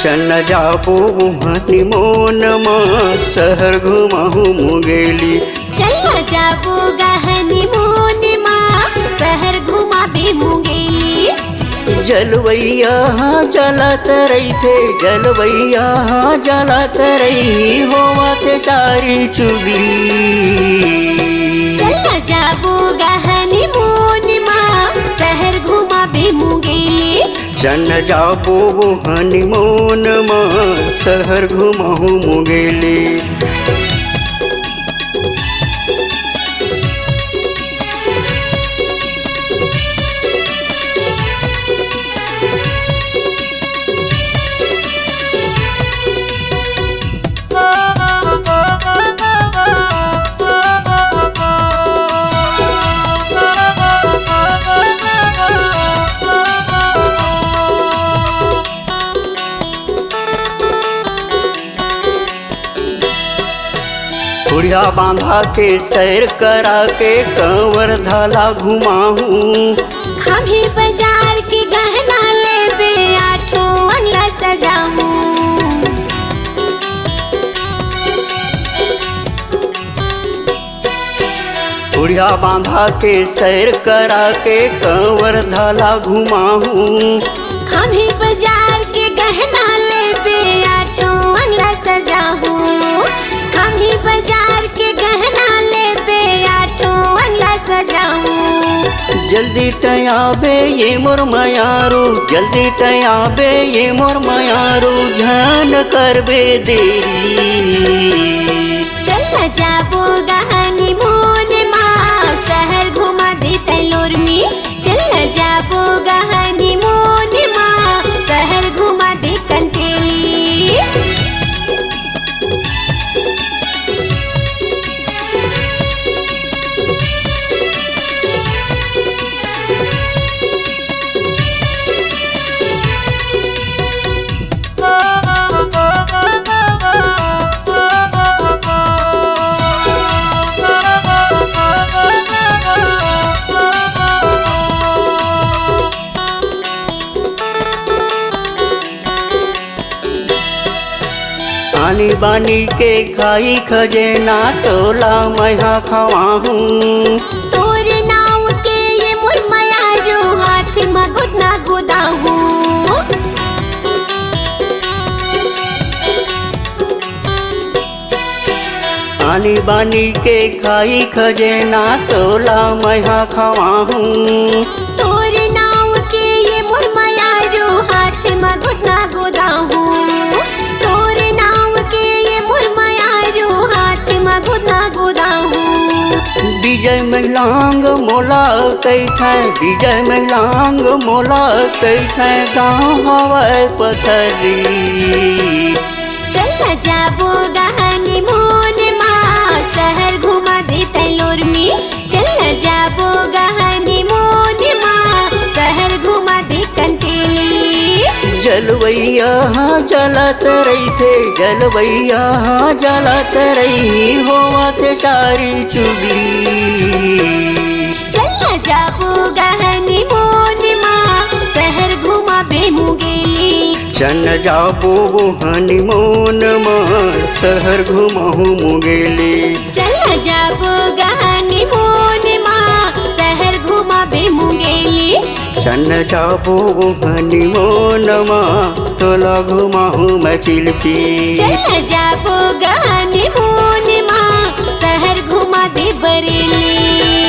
चल जाबो हनीमून में शहर घुमाहू मुंगेली। चल जाबो हनीमून में शहर घुमाबे मुंगेली। जलवैया जलत रही थे जलवैया जलत रही होवत चारी चुगी। चल जाबो हनीमून में शहर घुमाबे मुंगेली। चल जाबो हनीमून में शहर घुमाहू मुंगेली। बुढ़िया बांधा के सैर करा के कंवर धाला घुमाहूँ। खाभी बाजार के गहना लेबे आठो अंगला सजाऊं। बुढ़िया बांधा के सैर करा के कंवर धाला घुमाहूँ। खाभी बाजार के गहना लेबे आठो अंगला सजाऊं। खाभी बाजार के गहना लेबे आठो अंगला सजाऊं। जल्दी तयाबे ये मोर मयारू जल्दी तयाबे ये मोर मयारू ध्यान करबे देरी। चल जाबो हनीमून में शहर घुमा दे तैलोर में। चल जाबो हनीमून में शहर घुमा दे कंटेली। आनी बानी के खाई खजेना तोला मैहा खवाहूँ। तोर नाव के ये मुरमया जो हाथ में गुदना गुदाहूँ। आनी बानी के खाई खजेना तोला मैहा खवाहूँ। तोर नाव के ये मुरमया जो हाथ में गुदना गुदाहूँ। तोर नाव के ये मुरमया जो हाथ में गुदना गुदाहूँ। विजय महिलांग मोला कैथे विजय महिलांग मोला कैथे गाँव हवाई पथरी। चल जाबो हनीमून में शहर घुमा दे तैलोर में। चल जाबो हनीमून में शहर घुमा दे कंटेली। जलवैया जलत रही थे जलवैया जलत रही होवत चारी चुगी। चल जाबो हनीमून में शहर घुमाबे मुंगेली। चल जाबो हनीमून में शहर घुमाहू मुंगेली। चल जाबो हनीमून में शहर घुमाबे मुंगेली। चल जाबो हनीमून में तोला घुमाहू मैं चिल्फी। चल जाबो हनीमून में शहर घुमा दे बरेली।